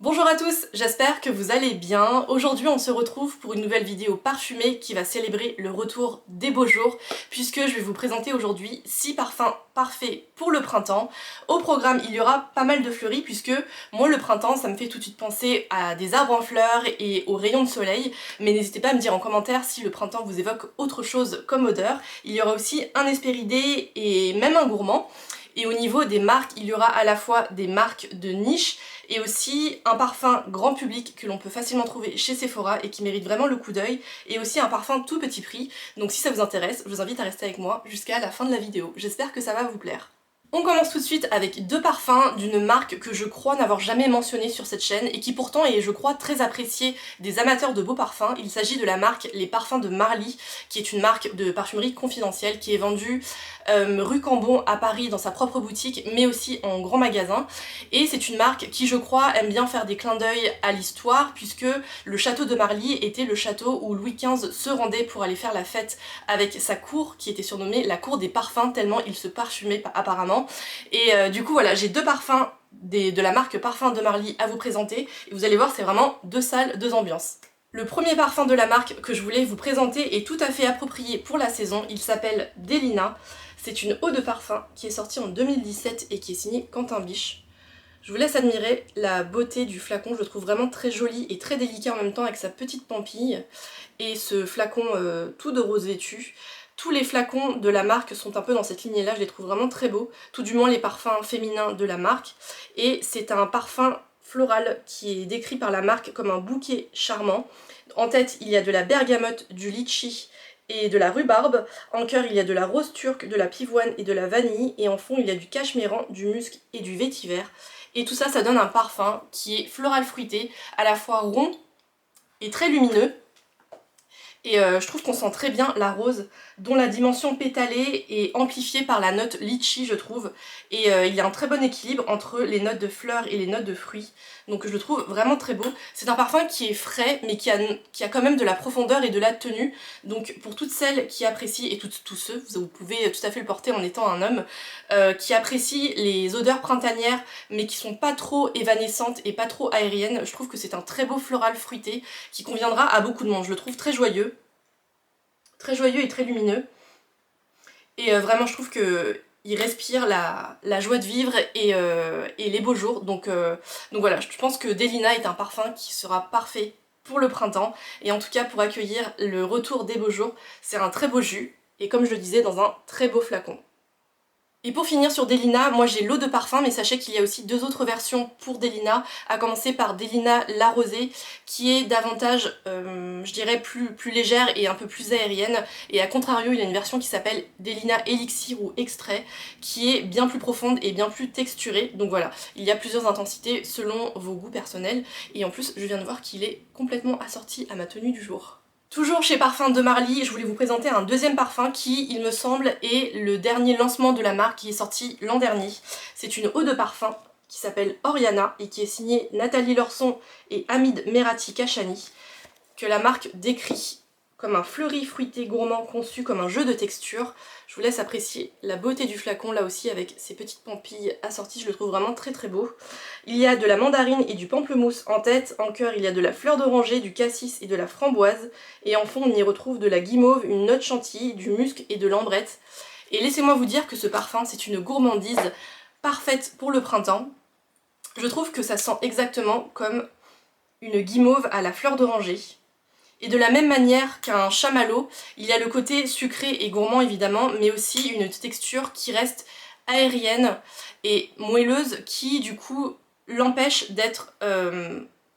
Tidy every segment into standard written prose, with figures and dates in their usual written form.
Bonjour à tous, j'espère que vous allez bien. Aujourd'hui on se retrouve pour une nouvelle vidéo parfumée qui va célébrer le retour des beaux jours puisque je vais vous présenter aujourd'hui 6 parfums parfaits pour le printemps. Au programme il y aura pas mal de fleuris puisque moi le printemps ça me fait tout de suite penser à des arbres en fleurs et aux rayons de soleil, mais n'hésitez pas à me dire en commentaire si le printemps vous évoque autre chose comme odeur. Il y aura aussi un Hespéridé et même un gourmand. Et au niveau des marques, il y aura à la fois des marques de niche et aussi un parfum grand public que l'on peut facilement trouver chez Sephora et qui mérite vraiment le coup d'œil, et aussi un parfum tout petit prix. Donc si ça vous intéresse, je vous invite à rester avec moi jusqu'à la fin de la vidéo. J'espère que ça va vous plaire. On commence tout de suite avec deux parfums d'une marque que je crois n'avoir jamais mentionnée sur cette chaîne et qui pourtant est, je crois, très appréciée des amateurs de beaux parfums. Il s'agit de la marque Les Parfums de Marly, qui est une marque de parfumerie confidentielle qui est vendue rue Cambon à Paris dans sa propre boutique, mais aussi en grand magasin. Et c'est une marque qui, je crois, aime bien faire des clins d'œil à l'histoire, puisque le château de Marly était le château où Louis XV se rendait pour aller faire la fête avec sa cour, qui était surnommée la cour des parfums, tellement il se parfumait apparemment. Et du coup voilà, j'ai deux parfums de la marque Parfums de Marly à vous présenter, et vous allez voir, c'est vraiment deux salles, deux ambiances. Le premier parfum de la marque que je voulais vous présenter est tout à fait approprié pour la saison, il s'appelle Delina. C'est une eau de parfum qui est sortie en 2017 et qui est signée Quentin Biche. Je vous laisse admirer la beauté du flacon, je le trouve vraiment très joli et très délicat en même temps avec sa petite pampille. Et ce flacon tout de rose vêtu. Tous les flacons de la marque sont un peu dans cette lignée-là, je les trouve vraiment très beaux, tout du moins les parfums féminins de la marque. Et c'est un parfum floral qui est décrit par la marque comme un bouquet charmant. En tête, il y a de la bergamote, du litchi et de la rhubarbe. En cœur, il y a de la rose turque, de la pivoine et de la vanille. Et en fond, il y a du cachemiran, du musc et du vétiver. Et tout ça, ça donne un parfum qui est floral fruité, à la fois rond et très lumineux. Et je trouve qu'on sent très bien la rose, dont la dimension pétalée est amplifiée par la note litchi, je trouve. Et il y a un très bon équilibre entre les notes de fleurs et les notes de fruits. Donc je le trouve vraiment très beau. C'est un parfum qui est frais, mais qui a quand même de la profondeur et de la tenue. Donc pour toutes celles qui apprécient, et tous ceux, vous pouvez tout à fait le porter en étant un homme, qui apprécient les odeurs printanières, mais qui sont pas trop évanescentes et pas trop aériennes, je trouve que c'est un très beau floral fruité qui conviendra à beaucoup de monde. Je le trouve très joyeux et très lumineux. Et vraiment, je trouve que il respire la joie de vivre et les beaux jours. Donc voilà, je pense que Delina est un parfum qui sera parfait pour le printemps. Et en tout cas, pour accueillir le retour des beaux jours, c'est un très beau jus. Et comme je le disais, dans un très beau flacon. Et pour finir sur Delina, moi j'ai l'eau de parfum, mais sachez qu'il y a aussi deux autres versions pour Delina, à commencer par Delina La Rosée, qui est davantage, je dirais, plus légère et un peu plus aérienne, et à contrario, il y a une version qui s'appelle Delina Elixir ou Extrait, qui est bien plus profonde et bien plus texturée. Donc voilà, il y a plusieurs intensités selon vos goûts personnels, et en plus, je viens de voir qu'il est complètement assorti à ma tenue du jour. Toujours chez Parfums de Marly, je voulais vous présenter un deuxième parfum qui, il me semble, est le dernier lancement de la marque qui est sorti l'an dernier. C'est une eau de parfum qui s'appelle Oriana et qui est signée Nathalie Lorson et Hamid Merati Kachani, que la marque décrit comme un fleuri fruité gourmand conçu comme un jeu de texture. Je vous laisse apprécier la beauté du flacon là aussi avec ses petites pampilles assorties, je le trouve vraiment très très beau. Il y a de la mandarine et du pamplemousse en tête, en cœur il y a de la fleur d'oranger, du cassis et de la framboise, et en fond on y retrouve de la guimauve, une note chantilly, du musc et de l'ambrette. Et laissez-moi vous dire que ce parfum c'est une gourmandise parfaite pour le printemps. Je trouve que ça sent exactement comme une guimauve à la fleur d'oranger. Et de la même manière qu'un chamallow, il y a le côté sucré et gourmand évidemment, mais aussi une texture qui reste aérienne et moelleuse qui du coup l'empêche d'être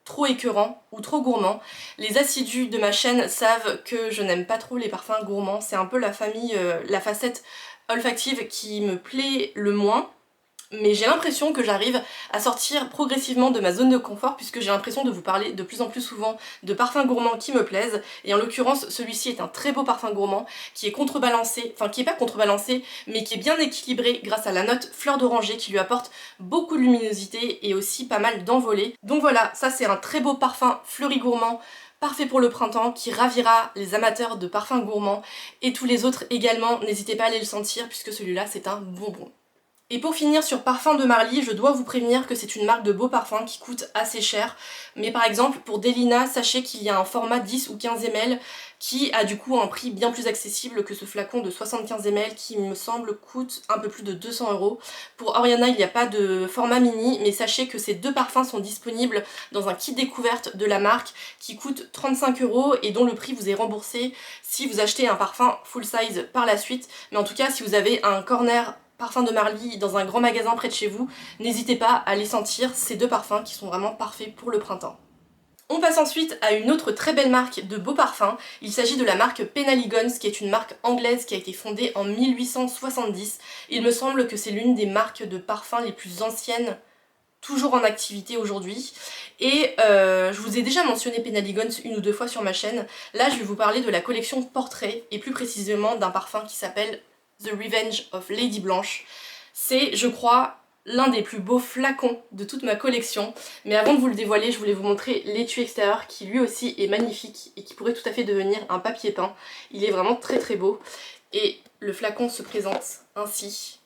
trop écœurant ou trop gourmand. Les assidus de ma chaîne savent que je n'aime pas trop les parfums gourmands, c'est un peu la famille, la facette olfactive qui me plaît le moins. Mais j'ai l'impression que j'arrive à sortir progressivement de ma zone de confort puisque j'ai l'impression de vous parler de plus en plus souvent de parfums gourmands qui me plaisent, et en l'occurrence celui-ci est un très beau parfum gourmand qui est contrebalancé, enfin qui est pas contrebalancé mais qui est bien équilibré grâce à la note fleur d'oranger qui lui apporte beaucoup de luminosité et aussi pas mal d'envolée. Donc voilà, ça c'est un très beau parfum fleuri gourmand parfait pour le printemps qui ravira les amateurs de parfums gourmands, et tous les autres également, n'hésitez pas à aller le sentir puisque celui-là c'est un bonbon. Et pour finir sur Parfums de Marly, je dois vous prévenir que c'est une marque de beaux parfums qui coûte assez cher. Mais par exemple pour Delina, sachez qu'il y a un format 10 ou 15 ml qui a du coup un prix bien plus accessible que ce flacon de 75 ml qui me semble coûte un peu plus de 200 €. Pour Oriana il n'y a pas de format mini, mais sachez que ces deux parfums sont disponibles dans un kit découverte de la marque qui coûte 35 € et dont le prix vous est remboursé si vous achetez un parfum full size par la suite. Mais en tout cas si vous avez un corner Parfums de Marly dans un grand magasin près de chez vous, n'hésitez pas à les sentir, ces deux parfums qui sont vraiment parfaits pour le printemps. On passe ensuite à une autre très belle marque de beaux parfums, il s'agit de la marque Penhaligon's qui est une marque anglaise qui a été fondée en 1870. Il me semble que c'est l'une des marques de parfums les plus anciennes toujours en activité aujourd'hui. Et je vous ai déjà mentionné Penhaligon's une ou deux fois sur ma chaîne. Là je vais vous parler de la collection Portrait et plus précisément d'un parfum qui s'appelle The Revenge of Lady Blanche. C'est, je crois, l'un des plus beaux flacons de toute ma collection. Mais avant de vous le dévoiler, je voulais vous montrer l'étui extérieur qui lui aussi est magnifique et qui pourrait tout à fait devenir un papier peint. Il est vraiment très très beau. Et le flacon se présente ainsi.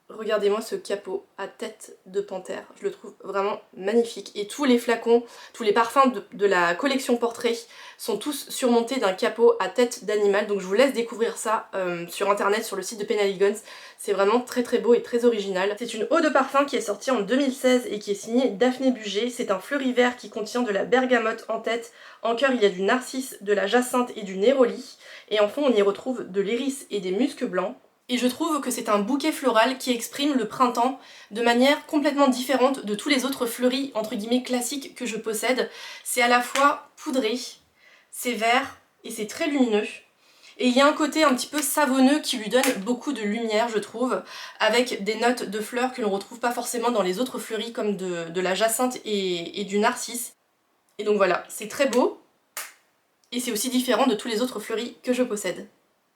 Regardez-moi ce capot à tête de panthère, je le trouve vraiment magnifique. Et tous les flacons, tous les parfums de la collection Portrait sont tous surmontés d'un capot à tête d'animal. Donc je vous laisse découvrir ça sur internet, sur le site de Penhaligon's. C'est vraiment très très beau et très original. C'est une eau de parfum qui est sortie en 2016 et qui est signée Daphné Bugey. C'est un fleuri vert qui contient de la bergamote en tête. En cœur il y a du narcisse, de la jacinthe et du néroli. Et en fond on y retrouve de l'iris et des muscs blancs. Et je trouve que c'est un bouquet floral qui exprime le printemps de manière complètement différente de tous les autres fleuris entre guillemets classiques que je possède. C'est à la fois poudré, c'est vert et c'est très lumineux. Et il y a un côté un petit peu savonneux qui lui donne beaucoup de lumière je trouve, avec des notes de fleurs que l'on retrouve pas forcément dans les autres fleuris comme de la jacinthe et du narcisse. Et donc voilà, c'est très beau et c'est aussi différent de tous les autres fleuris que je possède.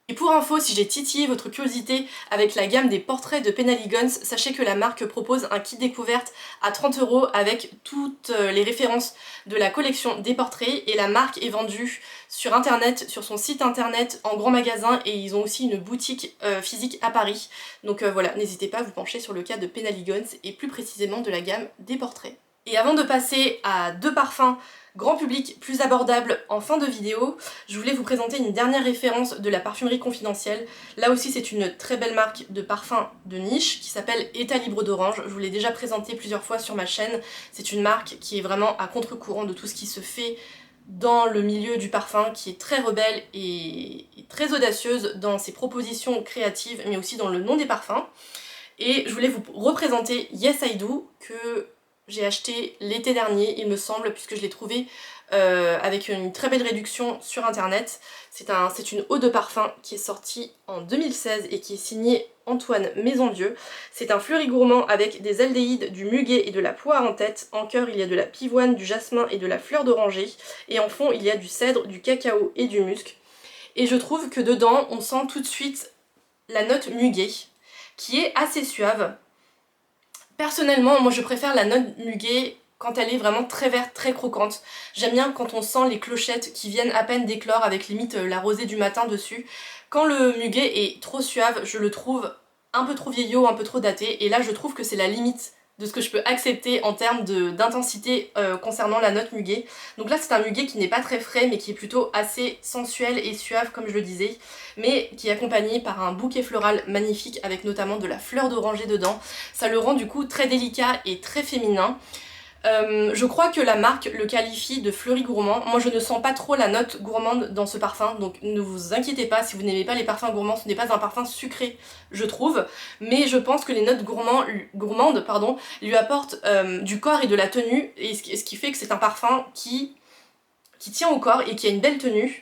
Et pour info, si j'ai titillé votre curiosité avec la gamme des portraits de Penhaligon's, sachez que la marque propose un kit découverte à 30 € avec toutes les références de la collection des portraits et la marque est vendue sur internet, sur son site internet, en grand magasin et ils ont aussi une boutique physique à Paris. Donc voilà, n'hésitez pas à vous pencher sur le cas de Penhaligon's et plus précisément de la gamme des portraits. Et avant de passer à deux parfums grand public plus abordable en fin de vidéo, je voulais vous présenter une dernière référence de la parfumerie confidentielle. Là aussi c'est une très belle marque de parfum de niche qui s'appelle État libre d'orange. Je vous l'ai déjà présenté plusieurs fois sur ma chaîne. C'est une marque qui est vraiment à contre-courant de tout ce qui se fait dans le milieu du parfum, qui est très rebelle et très audacieuse dans ses propositions créatives mais aussi dans le nom des parfums. Et je voulais vous représenter Yes I Do que j'ai acheté l'été dernier il me semble, puisque je l'ai trouvé avec une très belle réduction sur internet. C'est une eau de parfum qui est sortie en 2016 et qui est signée Antoine Maisondieu. C'est un fleuri gourmand avec des aldéhydes, du muguet et de la poire en tête. En cœur il y a de la pivoine, du jasmin et de la fleur d'oranger. Et en fond il y a du cèdre, du cacao et du musc. Et je trouve que dedans on sent tout de suite la note muguet qui est assez suave. Personnellement, moi je préfère la note muguet quand elle est vraiment très verte, très croquante. J'aime bien quand on sent les clochettes qui viennent à peine d'éclore avec limite la rosée du matin dessus. Quand le muguet est trop suave, je le trouve un peu trop vieillot, un peu trop daté. Et là je trouve que c'est la limite de ce que je peux accepter en termes d'intensité concernant la note muguet. Donc là c'est un muguet qui n'est pas très frais mais qui est plutôt assez sensuel et suave comme je le disais, mais qui est accompagné par un bouquet floral magnifique avec notamment de la fleur d'oranger dedans. Ça le rend du coup très délicat et très féminin. Je crois que la marque le qualifie de fleuri gourmand. Moi je ne sens pas trop la note gourmande dans ce parfum, donc ne vous inquiétez pas si vous n'aimez pas les parfums gourmands, ce n'est pas un parfum sucré je trouve, mais je pense que les notes gourmandes lui apportent du corps et de la tenue, et ce qui fait que c'est un parfum qui tient au corps et qui a une belle tenue.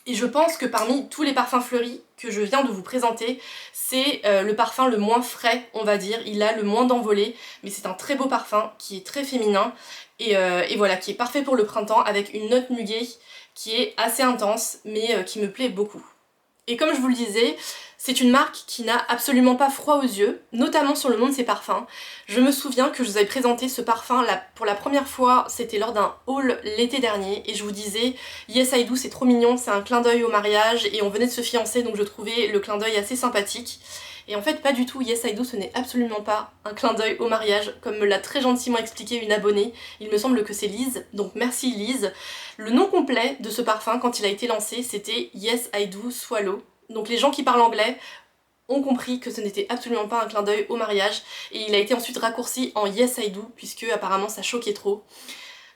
Et je pense que parmi tous les parfums fleuris que je viens de vous présenter, c'est le parfum le moins frais, on va dire. Il a le moins d'envolée, mais c'est un très beau parfum qui est très féminin et voilà, qui est parfait pour le printemps avec une note muguet qui est assez intense mais qui me plaît beaucoup. Et comme je vous le disais, c'est une marque qui n'a absolument pas froid aux yeux, notamment sur le nom de ses parfums. Je me souviens que je vous avais présenté ce parfum pour la première fois, c'était lors d'un haul l'été dernier, et je vous disais Yes I Do c'est trop mignon, c'est un clin d'œil au mariage, et on venait de se fiancer donc je trouvais le clin d'œil assez sympathique. Et en fait pas du tout, Yes I Do ce n'est absolument pas un clin d'œil au mariage, comme me l'a très gentiment expliqué une abonnée, il me semble que c'est Lise, donc merci Lise. Le nom complet de ce parfum quand il a été lancé c'était Yes I Do Swallow, donc les gens qui parlent anglais ont compris que ce n'était absolument pas un clin d'œil au mariage, et il a été ensuite raccourci en Yes I Do, puisque apparemment ça choquait trop.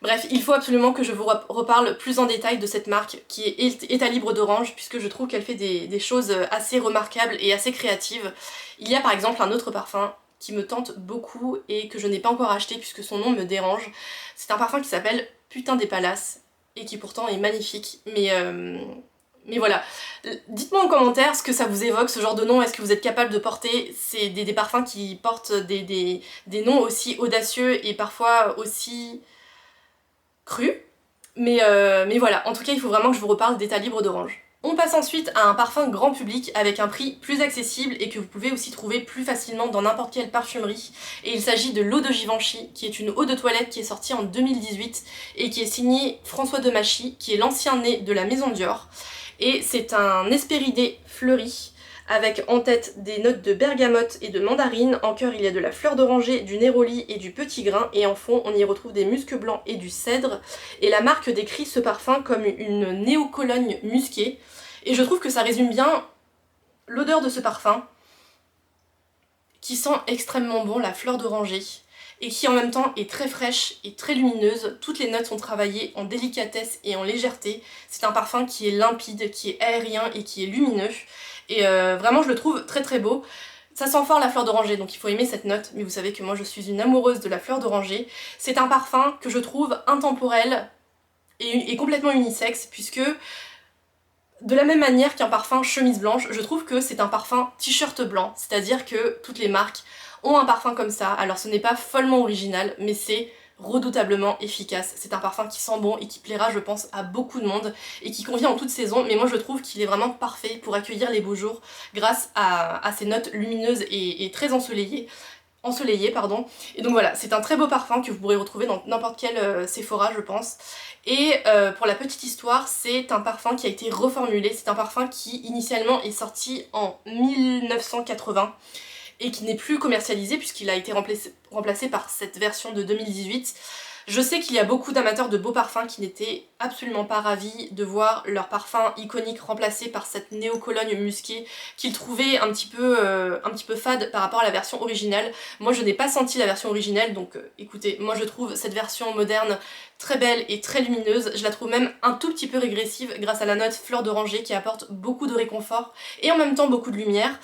Bref, il faut absolument que je vous reparle plus en détail de cette marque qui est État Libre d'Orange, puisque je trouve qu'elle fait des choses assez remarquables et assez créatives. Il y a par exemple un autre parfum qui me tente beaucoup et que je n'ai pas encore acheté puisque son nom me dérange. C'est un parfum qui s'appelle Putain des Palaces et qui pourtant est magnifique, mais voilà, dites-moi en commentaire ce que ça vous évoque, ce genre de nom, est-ce que vous êtes capable de porter des parfums qui portent des noms aussi audacieux et parfois aussi crus, mais voilà, en tout cas il faut vraiment que je vous reparle d'État Libre d'Orange. On passe ensuite à un parfum grand public avec un prix plus accessible et que vous pouvez aussi trouver plus facilement dans n'importe quelle parfumerie. Et il s'agit de l'eau de Givenchy, qui est une eau de toilette qui est sortie en 2018 et qui est signée François Demachy, qui est l'ancien nez de la maison Dior. Et c'est un Hespéridé fleuri, avec en tête des notes de bergamote et de mandarine. En cœur, il y a de la fleur d'oranger, du néroli et du petit grain. Et en fond, on y retrouve des muscs blancs et du cèdre. Et la marque décrit ce parfum comme une néocologne musquée. Et je trouve que ça résume bien l'odeur de ce parfum, qui sent extrêmement bon la fleur d'oranger, et qui en même temps est très fraîche et très lumineuse. Toutes les notes sont travaillées en délicatesse et en légèreté. C'est un parfum qui est limpide, qui est aérien et qui est lumineux. Et vraiment je le trouve très très beau. Ça sent fort la fleur d'oranger, donc il faut aimer cette note, mais vous savez que moi je suis une amoureuse de la fleur d'oranger. C'est un parfum que je trouve intemporel et complètement unisexe, puisque de la même manière qu'un parfum chemise blanche, je trouve que c'est un parfum t-shirt blanc, c'est-à-dire que toutes les marques ont un parfum comme ça. Alors ce n'est pas follement original, mais c'est redoutablement efficace. C'est un parfum qui sent bon et qui plaira, je pense, à beaucoup de monde et qui convient en toute saison, mais moi je trouve qu'il est vraiment parfait pour accueillir les beaux jours grâce à ses notes lumineuses et très ensoleillées. Et donc voilà, c'est un très beau parfum que vous pourrez retrouver dans n'importe quel Sephora, je pense. Et pour la petite histoire, c'est un parfum qui a été reformulé, c'est un parfum qui initialement est sorti en 1980 et qui n'est plus commercialisé puisqu'il a été remplacé par cette version de 2018. Je sais qu'il y a beaucoup d'amateurs de beaux parfums qui n'étaient absolument pas ravis de voir leur parfum iconique remplacé par cette néocologne musquée qu'ils trouvaient un petit peu fade par rapport à la version originale. Moi je n'ai pas senti la version originale, donc écoutez, moi je trouve cette version moderne très belle et très lumineuse. Je la trouve même un tout petit peu régressive grâce à la note fleur d'oranger qui apporte beaucoup de réconfort et en même temps beaucoup de lumière.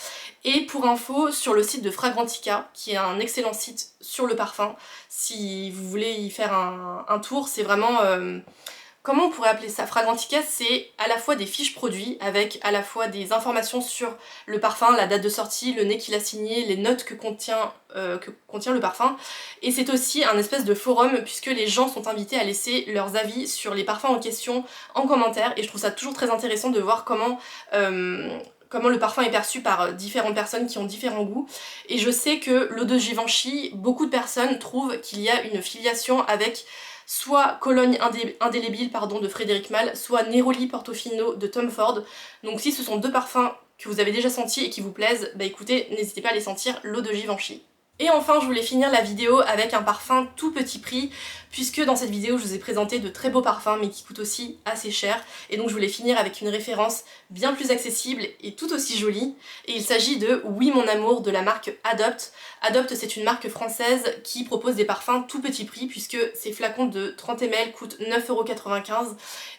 Et pour info, sur le site de Fragrantica, qui est un excellent site sur le parfum, si vous voulez y faire un tour, c'est vraiment... comment on pourrait appeler ça? Fragrantica, c'est à la fois des fiches produits, avec à la fois des informations sur le parfum, la date de sortie, le nez qu'il a signé, les notes que contient le parfum, et c'est aussi un espèce de forum, puisque les gens sont invités à laisser leurs avis sur les parfums en question en commentaire, et je trouve ça toujours très intéressant de voir comment le parfum est perçu par différentes personnes qui ont différents goûts. Et je sais que l'eau de Givenchy, beaucoup de personnes trouvent qu'il y a une filiation avec soit Cologne indélébile de Frédéric Malle, soit Neroli Portofino de Tom Ford. Donc si ce sont deux parfums que vous avez déjà sentis et qui vous plaisent, bah écoutez, n'hésitez pas à les sentir, l'eau de Givenchy. Et enfin, je voulais finir la vidéo avec un parfum tout petit prix, puisque dans cette vidéo, je vous ai présenté de très beaux parfums, mais qui coûtent aussi assez cher. Et donc je voulais finir avec une référence bien plus accessible et tout aussi jolie. Et il s'agit de Oui Mon Amour de la marque Adopt. Adopt, c'est une marque française qui propose des parfums tout petit prix, puisque ces flacons de 30 ml coûtent 9,95 €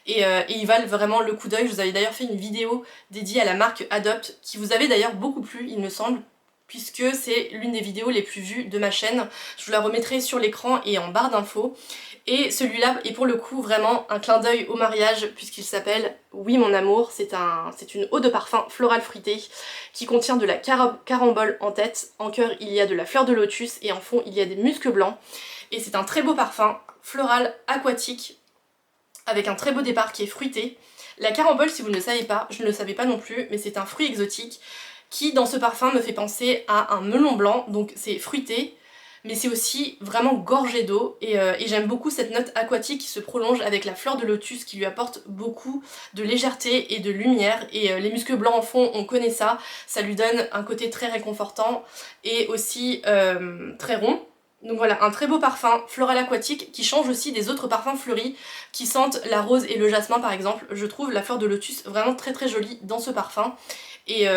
et ils valent vraiment le coup d'œil. Je vous avais d'ailleurs fait une vidéo dédiée à la marque Adopt, qui vous avait d'ailleurs beaucoup plu, il me semble, puisque c'est l'une des vidéos les plus vues de ma chaîne. Je vous la remettrai sur l'écran et en barre d'infos. Et celui-là est pour le coup vraiment un clin d'œil au mariage, puisqu'il s'appelle Oui Mon Amour. C'est une eau de parfum floral fruité qui contient de la carambole en tête. En cœur, il y a de la fleur de lotus et en fond, il y a des muscs blancs. Et c'est un très beau parfum floral aquatique avec un très beau départ qui est fruité. La carambole, si vous ne le savez pas, je ne le savais pas non plus, mais c'est un fruit exotique qui dans ce parfum me fait penser à un melon blanc, donc c'est fruité, mais c'est aussi vraiment gorgé d'eau et j'aime beaucoup cette note aquatique qui se prolonge avec la fleur de lotus qui lui apporte beaucoup de légèreté et de lumière, et les muscs blancs en fond, on connaît ça, ça lui donne un côté très réconfortant et aussi très rond. Donc voilà, un très beau parfum floral aquatique qui change aussi des autres parfums fleuris qui sentent la rose et le jasmin par exemple. Je trouve la fleur de lotus vraiment très jolie dans ce parfum. Et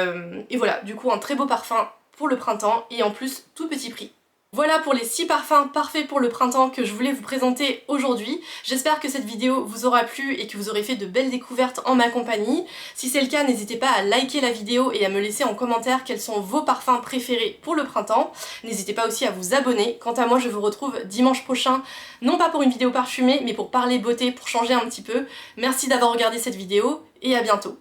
voilà, du coup un très beau parfum pour le printemps et en plus tout petit prix. Voilà pour les 6 parfums parfaits pour le printemps que je voulais vous présenter aujourd'hui. J'espère que cette vidéo vous aura plu et que vous aurez fait de belles découvertes en ma compagnie. Si c'est le cas, n'hésitez pas à liker la vidéo et à me laisser en commentaire quels sont vos parfums préférés pour le printemps. N'hésitez pas aussi à vous abonner. Quant à moi, je vous retrouve dimanche prochain, non pas pour une vidéo parfumée, mais pour parler beauté, pour changer un petit peu. Merci d'avoir regardé cette vidéo et à bientôt.